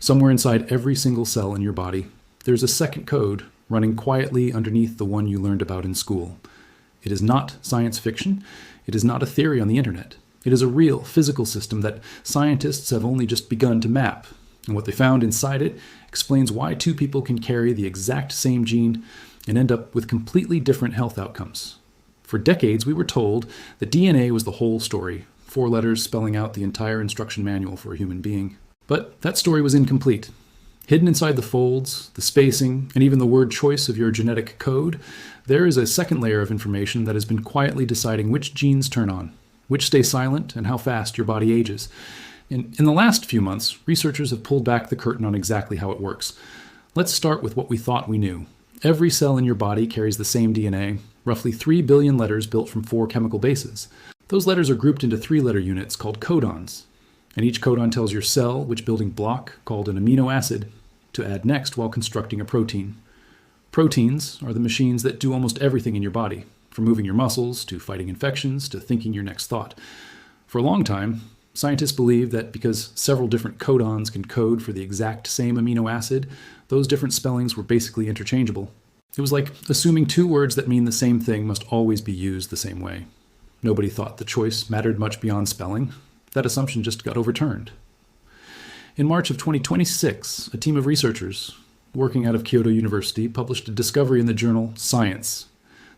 Somewhere inside every single cell in your body, there's a second code running quietly underneath the one you learned about in school. It is not science fiction. It is not a theory on the internet. It is a real physical system that scientists have only just begun to map. And what they found inside it explains why two people can carry the exact same gene and end up with completely different health outcomes. For decades, we were told that DNA was the whole story, 4 letters spelling out the entire instruction manual for a human being. But that story was incomplete. Hidden inside the folds, the spacing, and even the word choice of your genetic code, there is a second layer of information that has been quietly deciding which genes turn on, which stay silent, and how fast your body ages. In the last few months, researchers have pulled back the curtain on exactly how it works. Let's start with what we thought we knew. Every cell in your body carries the same DNA, roughly 3 billion letters built from 4 chemical bases. Those letters are grouped into 3-letter units called codons. And each codon tells your cell which building block, called an amino acid, to add next while constructing a protein. Proteins are the machines that do almost everything in your body, from moving your muscles, to fighting infections, to thinking your next thought. For a long time, scientists believed that because several different codons can code for the exact same amino acid, those different spellings were basically interchangeable. It was like assuming 2 words that mean the same thing must always be used the same way. Nobody thought the choice mattered much beyond spelling. That assumption just got overturned. In March of 2026, a team of researchers working out of Kyoto University published a discovery in the journal Science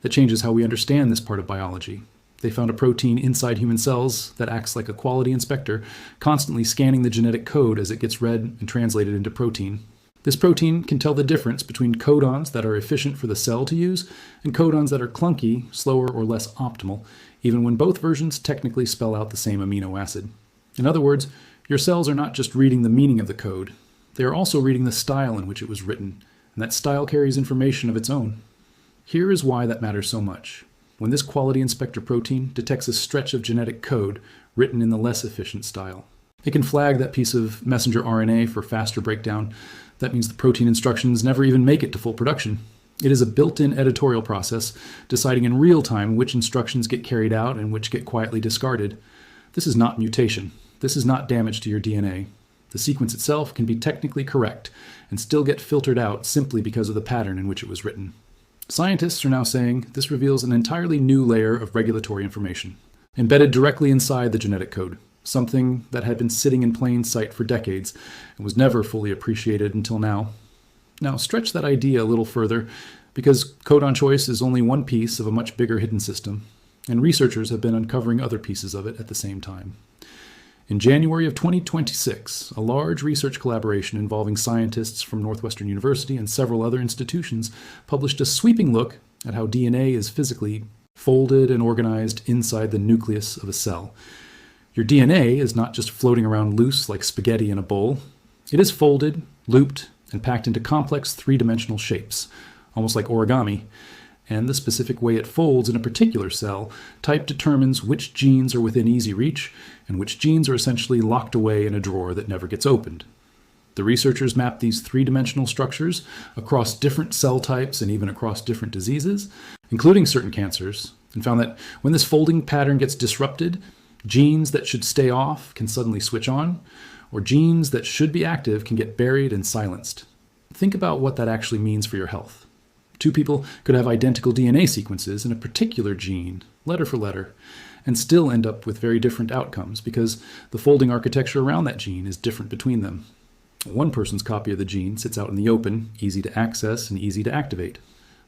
that changes how we understand this part of biology. They found a protein inside human cells that acts like a quality inspector, constantly scanning the genetic code as it gets read and translated into protein. This protein can tell the difference between codons that are efficient for the cell to use and codons that are clunky, slower, or less optimal, even when both versions technically spell out the same amino acid. In other words, your cells are not just reading the meaning of the code, they are also reading the style in which it was written, and that style carries information of its own. Here is why that matters so much. When this quality inspector protein detects a stretch of genetic code written in the less efficient style, it can flag that piece of messenger RNA for faster breakdown. That means the protein instructions never even make it to full production. It is a built-in editorial process, deciding in real time which instructions get carried out and which get quietly discarded. This is not mutation. This is not damage to your DNA. The sequence itself can be technically correct and still get filtered out simply because of the pattern in which it was written. Scientists are now saying this reveals an entirely new layer of regulatory information, embedded directly inside the genetic code, something that had been sitting in plain sight for decades and was never fully appreciated until now. Now, stretch that idea a little further, because codon choice is only one piece of a much bigger hidden system, and researchers have been uncovering other pieces of it at the same time. In January of 2026, a large research collaboration involving scientists from Northwestern University and several other institutions published a sweeping look at how DNA is physically folded and organized inside the nucleus of a cell. Your DNA is not just floating around loose like spaghetti in a bowl. It is folded, looped, and packed into complex 3-dimensional shapes, almost like origami. And the specific way it folds in a particular cell type determines which genes are within easy reach and which genes are essentially locked away in a drawer that never gets opened. The researchers mapped these 3-dimensional structures across different cell types and even across different diseases, including certain cancers, and found that when this folding pattern gets disrupted, genes that should stay off can suddenly switch on, or genes that should be active can get buried and silenced. Think about what that actually means for your health. 2 people could have identical DNA sequences in a particular gene, letter for letter, and still end up with very different outcomes because the folding architecture around that gene is different between them. One person's copy of the gene sits out in the open, easy to access and easy to activate.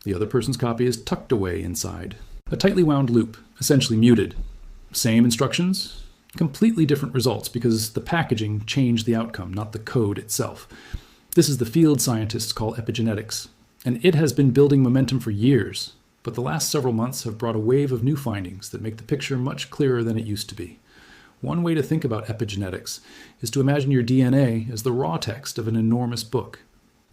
The other person's copy is tucked away inside. A tightly wound loop, essentially muted. Same instructions, completely different results because the packaging changed the outcome, not the code itself. This is the field scientists call epigenetics, and it has been building momentum for years, but the last several months have brought a wave of new findings that make the picture much clearer than it used to be. One way to think about epigenetics is to imagine your DNA as the raw text of an enormous book.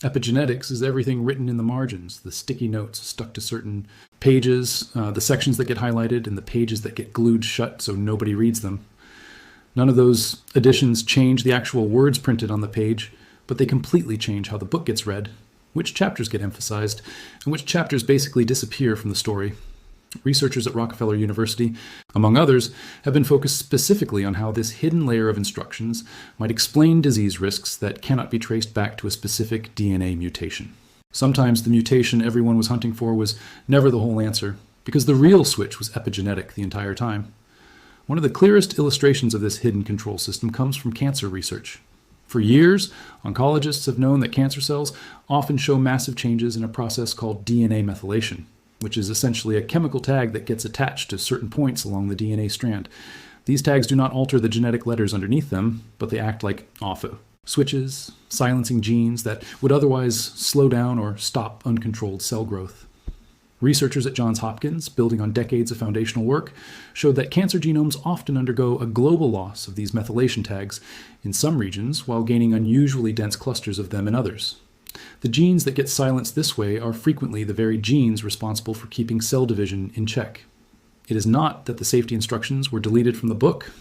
Epigenetics is everything written in the margins, the sticky notes stuck to certain pages, the sections that get highlighted, and the pages that get glued shut so nobody reads them. None of those additions change the actual words printed on the page, but they completely change how the book gets read, which chapters get emphasized, and which chapters basically disappear from the story. Researchers at Rockefeller University, among others, have been focused specifically on how this hidden layer of instructions might explain disease risks that cannot be traced back to a specific DNA mutation. Sometimes the mutation everyone was hunting for was never the whole answer, because the real switch was epigenetic the entire time. One of the clearest illustrations of this hidden control system comes from cancer research. For years, oncologists have known that cancer cells often show massive changes in a process called DNA methylation, which is essentially a chemical tag that gets attached to certain points along the DNA strand. These tags do not alter the genetic letters underneath them, but they act like off switches, silencing genes that would otherwise slow down or stop uncontrolled cell growth. Researchers at Johns Hopkins, building on decades of foundational work, showed that cancer genomes often undergo a global loss of these methylation tags in some regions while gaining unusually dense clusters of them in others. The genes that get silenced this way are frequently the very genes responsible for keeping cell division in check. It is not that the safety instructions were deleted from the book.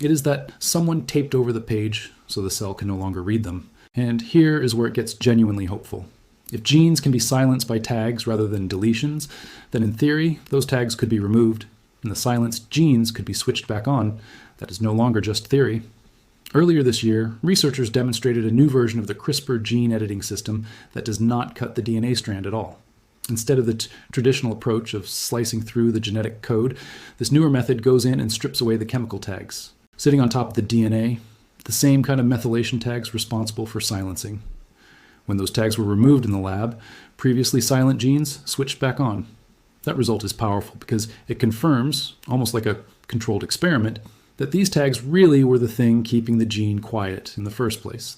It is that someone taped over the page so the cell can no longer read them. And here is where it gets genuinely hopeful. If genes can be silenced by tags rather than deletions, then in theory, those tags could be removed, and the silenced genes could be switched back on. That is no longer just theory. Earlier this year, researchers demonstrated a new version of the CRISPR gene editing system that does not cut the DNA strand at all. Instead of the traditional approach of slicing through the genetic code, this newer method goes in and strips away the chemical tags, sitting on top of the DNA, the same kind of methylation tags responsible for silencing. When those tags were removed in the lab, previously silent genes switched back on. That result is powerful because it confirms, almost like a controlled experiment, that these tags really were the thing keeping the gene quiet in the first place.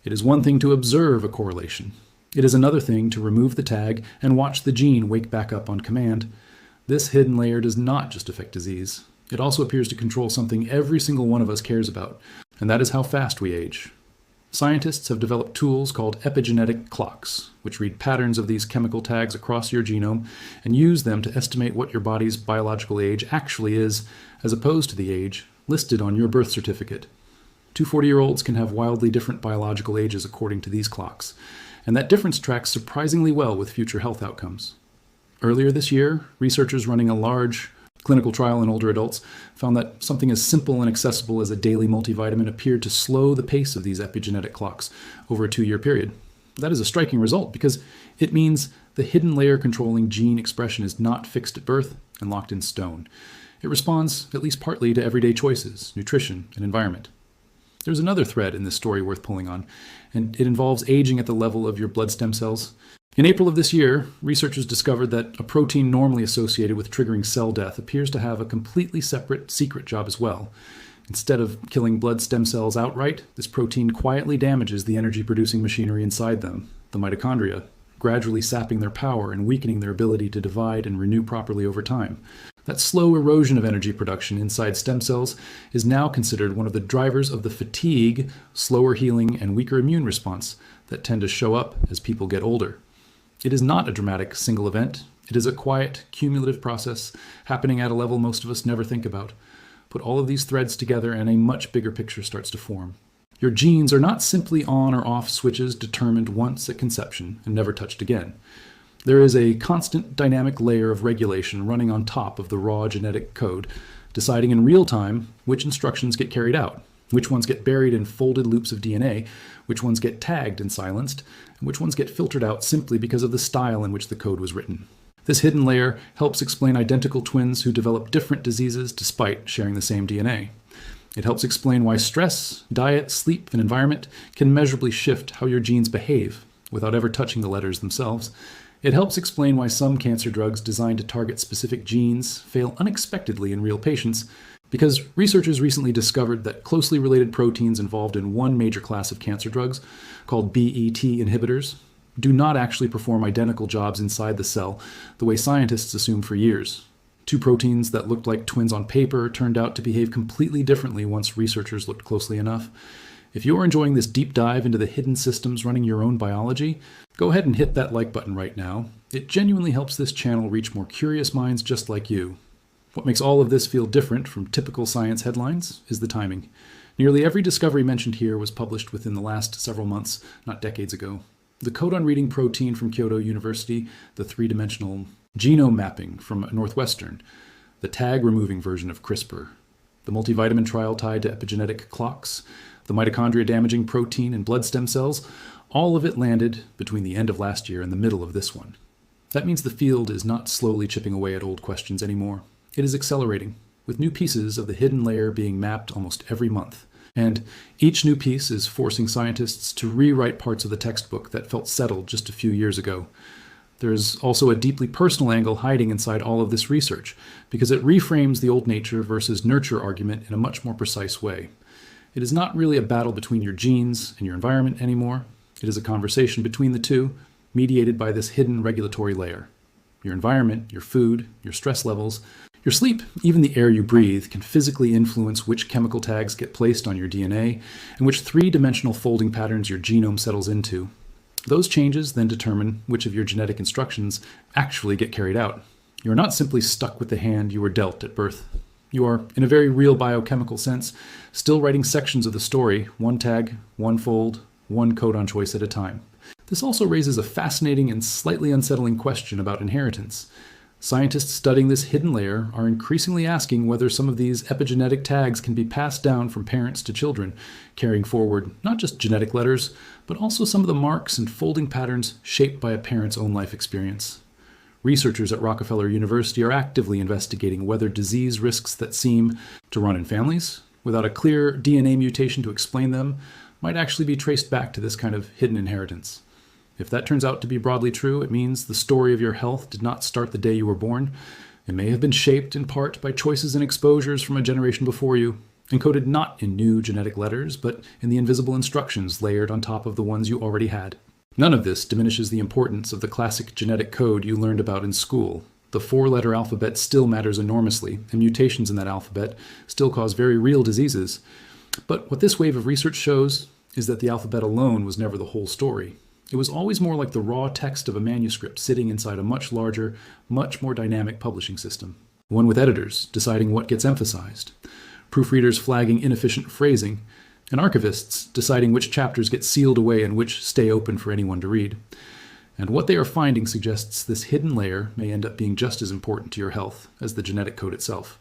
It is one thing to observe a correlation. It is another thing to remove the tag and watch the gene wake back up on command. This hidden layer does not just affect disease. It also appears to control something every single one of us cares about, and that is how fast we age. Scientists have developed tools called epigenetic clocks, which read patterns of these chemical tags across your genome and use them to estimate what your body's biological age actually is, as opposed to the age listed on your birth certificate. Two 40-year-olds can have wildly different biological ages according to these clocks, and that difference tracks surprisingly well with future health outcomes. Earlier this year, researchers running a large clinical trial in older adults found that something as simple and accessible as a daily multivitamin appeared to slow the pace of these epigenetic clocks over a 2-year period. That is a striking result because it means the hidden layer controlling gene expression is not fixed at birth and locked in stone. It responds, at least partly, to everyday choices, nutrition, and environment. There's another thread in this story worth pulling on, and it involves aging at the level of your blood stem cells. In April of this year, researchers discovered that a protein normally associated with triggering cell death appears to have a completely separate, secret job as well. Instead of killing blood stem cells outright, this protein quietly damages the energy-producing machinery inside them, the mitochondria, gradually sapping their power and weakening their ability to divide and renew properly over time. That slow erosion of energy production inside stem cells is now considered one of the drivers of the fatigue, slower healing, and weaker immune response that tend to show up as people get older. It is not a dramatic single event. It is a quiet, cumulative process happening at a level most of us never think about. Put all of these threads together and a much bigger picture starts to form. Your genes are not simply on or off switches determined once at conception and never touched again. There is a constant dynamic layer of regulation running on top of the raw genetic code, deciding in real time which instructions get carried out, which ones get buried in folded loops of DNA, which ones get tagged and silenced, and which ones get filtered out simply because of the style in which the code was written. This hidden layer helps explain identical twins who develop different diseases despite sharing the same DNA. It helps explain why stress, diet, sleep, and environment can measurably shift how your genes behave without ever touching the letters themselves. It helps explain why some cancer drugs designed to target specific genes fail unexpectedly in real patients, because researchers recently discovered that closely related proteins involved in one major class of cancer drugs, called BET inhibitors, do not actually perform identical jobs inside the cell the way scientists assumed for years. Two proteins that looked like twins on paper turned out to behave completely differently once researchers looked closely enough. If you're enjoying this deep dive into the hidden systems running your own biology, go ahead and hit that like button right now. It genuinely helps this channel reach more curious minds just like you. What makes all of this feel different from typical science headlines is the timing. Nearly every discovery mentioned here was published within the last several months, not decades ago. The codon reading protein from Kyoto University, the three-dimensional genome mapping from Northwestern, the tag-removing version of CRISPR, the multivitamin trial tied to epigenetic clocks, the mitochondria-damaging protein in blood stem cells, all of it landed between the end of last year and the middle of this one. That means the field is not slowly chipping away at old questions anymore. It is accelerating, with new pieces of the hidden layer being mapped almost every month. And each new piece is forcing scientists to rewrite parts of the textbook that felt settled just a few years ago. There's also a deeply personal angle hiding inside all of this research, because it reframes the old nature versus nurture argument in a much more precise way. It is not really a battle between your genes and your environment anymore. It is a conversation between the two, mediated by this hidden regulatory layer. Your environment, your food, your stress levels, your sleep, even the air you breathe, can physically influence which chemical tags get placed on your DNA and which three-dimensional folding patterns your genome settles into. Those changes then determine which of your genetic instructions actually get carried out. You are not simply stuck with the hand you were dealt at birth. You are, in a very real biochemical sense, still writing sections of the story, one tag, one fold, one codon choice at a time. This also raises a fascinating and slightly unsettling question about inheritance. Scientists studying this hidden layer are increasingly asking whether some of these epigenetic tags can be passed down from parents to children, carrying forward not just genetic letters, but also some of the marks and folding patterns shaped by a parent's own life experience. Researchers at Rockefeller University are actively investigating whether disease risks that seem to run in families, without a clear DNA mutation to explain them, might actually be traced back to this kind of hidden inheritance. If that turns out to be broadly true, it means the story of your health did not start the day you were born. It may have been shaped in part by choices and exposures from a generation before you, encoded not in new genetic letters, but in the invisible instructions layered on top of the ones you already had. None of this diminishes the importance of the classic genetic code you learned about in school. The four-letter alphabet still matters enormously, and mutations in that alphabet still cause very real diseases. But what this wave of research shows is that the alphabet alone was never the whole story. It was always more like the raw text of a manuscript sitting inside a much larger, much more dynamic publishing system. One with editors deciding what gets emphasized, proofreaders flagging inefficient phrasing, and archivists deciding which chapters get sealed away and which stay open for anyone to read. And what they are finding suggests this hidden layer may end up being just as important to your health as the genetic code itself.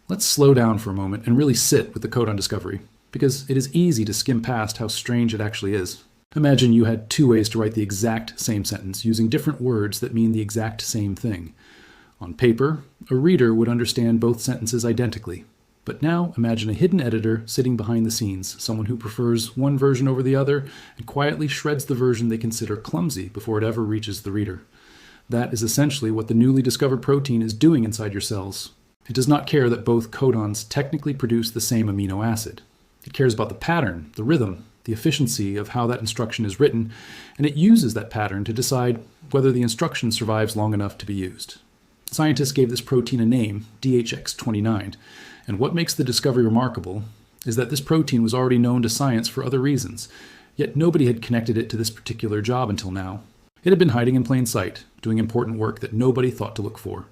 Let's slow down for a moment and really sit with the codon discovery, because it is easy to skim past how strange it actually is. Imagine you had two ways to write the exact same sentence using different words that mean the exact same thing. On paper, a reader would understand both sentences identically. But now imagine a hidden editor sitting behind the scenes, someone who prefers one version over the other and quietly shreds the version they consider clumsy before it ever reaches the reader. That is essentially what the newly discovered protein is doing inside your cells. It does not care that both codons technically produce the same amino acid. It cares about the pattern, the rhythm, the efficiency of how that instruction is written, and it uses that pattern to decide whether the instruction survives long enough to be used. Scientists gave this protein a name, DHX29, and what makes the discovery remarkable is that this protein was already known to science for other reasons, yet nobody had connected it to this particular job until now. It had been hiding in plain sight, doing important work that nobody thought to look for.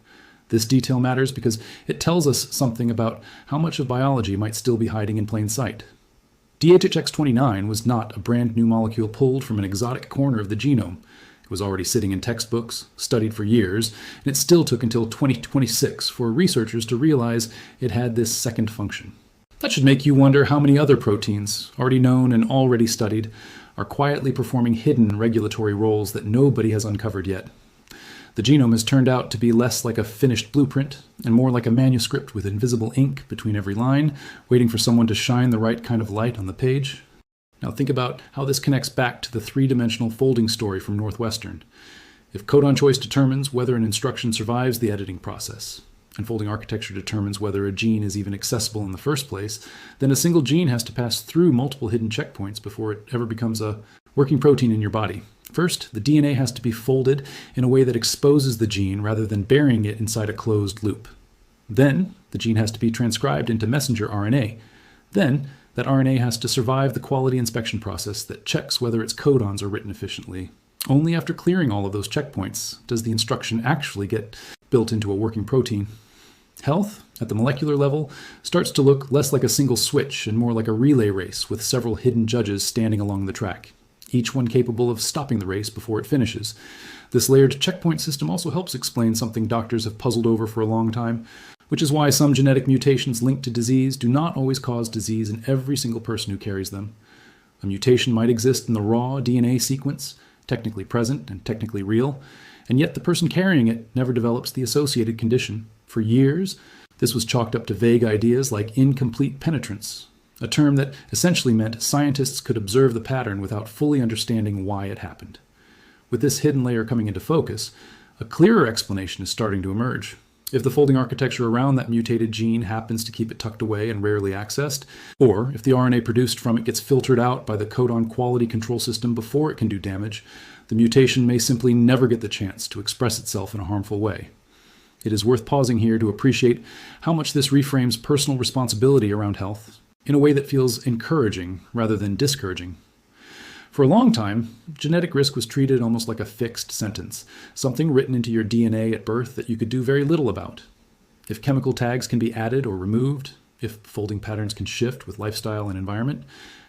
This detail matters because it tells us something about how much of biology might still be hiding in plain sight. DHX29 was not a brand new molecule pulled from an exotic corner of the genome. It was already sitting in textbooks, studied for years, and it still took until 2026 for researchers to realize it had this second function. That should make you wonder how many other proteins, already known and already studied, are quietly performing hidden regulatory roles that nobody has uncovered yet. The genome has turned out to be less like a finished blueprint and more like a manuscript with invisible ink between every line, waiting for someone to shine the right kind of light on the page. Now think about how this connects back to the three-dimensional folding story from Northwestern. If codon choice determines whether an instruction survives the editing process, and folding architecture determines whether a gene is even accessible in the first place, then a single gene has to pass through multiple hidden checkpoints before it ever becomes a working protein in your body. First, the DNA has to be folded in a way that exposes the gene rather than burying it inside a closed loop. Then, the gene has to be transcribed into messenger RNA. Then, that RNA has to survive the quality inspection process that checks whether its codons are written efficiently. Only after clearing all of those checkpoints does the instruction actually get built into a working protein. Health, at the molecular level, starts to look less like a single switch and more like a relay race with several hidden judges standing along the track. each one capable of stopping the race before it finishes. This layered checkpoint system also helps explain something doctors have puzzled over for a long time, which is why some genetic mutations linked to disease do not always cause disease in every single person who carries them. A mutation might exist in the raw DNA sequence, technically present and technically real, and yet the person carrying it never develops the associated condition. For years, this was chalked up to vague ideas like incomplete penetrance, a term that essentially meant scientists could observe the pattern without fully understanding why it happened. With this hidden layer coming into focus, a clearer explanation is starting to emerge. If the folding architecture around that mutated gene happens to keep it tucked away and rarely accessed, or if the RNA produced from it gets filtered out by the codon quality control system before it can do damage, the mutation may simply never get the chance to express itself in a harmful way. It is worth pausing here to appreciate how much this reframes personal responsibility around health in a way that feels encouraging rather than discouraging. For a long time, genetic risk was treated almost like a fixed sentence, something written into your DNA at birth that you could do very little about. If chemical tags can be added or removed, if folding patterns can shift with lifestyle and environment,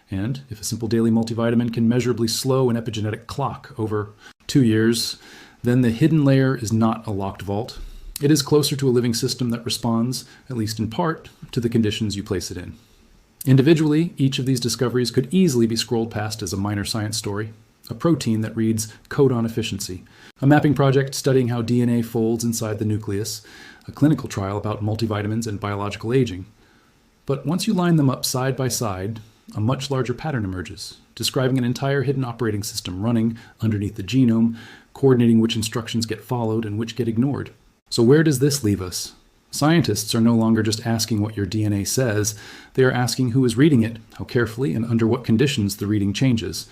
and if a simple daily multivitamin can measurably slow an epigenetic clock over 2 years, then the hidden layer is not a locked vault. It is closer to a living system that responds, at least in part, to the conditions you place it in. Individually, each of these discoveries could easily be scrolled past as a minor science story. A protein that reads codon efficiency, a mapping project studying how DNA folds inside the nucleus, a clinical trial about multivitamins and biological aging. But once you line them up side by side, a much larger pattern emerges, describing an entire hidden operating system running underneath the genome, coordinating which instructions get followed and which get ignored. So where does this leave us? Scientists are no longer just asking what your DNA says, they are asking who is reading it, how carefully, and under what conditions the reading changes.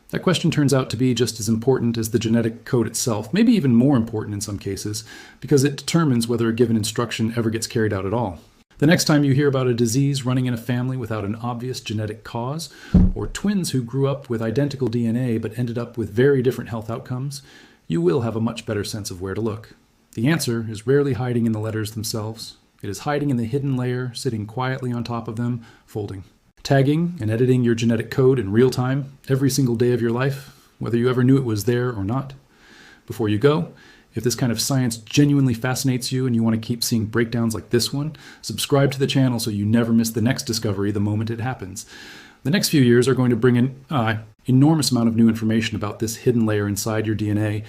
That question turns out to be just as important as the genetic code itself, maybe even more important in some cases, because it determines whether a given instruction ever gets carried out at all. The next time you hear about a disease running in a family without an obvious genetic cause, or twins who grew up with identical DNA but ended up with very different health outcomes, you will have a much better sense of where to look. The answer is rarely hiding in the letters themselves. It is hiding in the hidden layer, sitting quietly on top of them, folding. Tagging and editing your genetic code in real time, every single day of your life, whether you ever knew it was there or not. Before you go, if this kind of science genuinely fascinates you and you want to keep seeing breakdowns like this one, subscribe to the channel so you never miss the next discovery the moment it happens. The next few years are going to bring an enormous amount of new information about this hidden layer inside your DNA,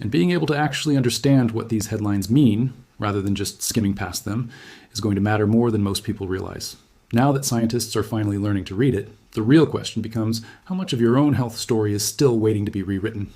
and being able to actually understand what these headlines mean, rather than just skimming past them, is going to matter more than most people realize. Now that scientists are finally learning to read it, the real question becomes how much of your own health story is still waiting to be rewritten.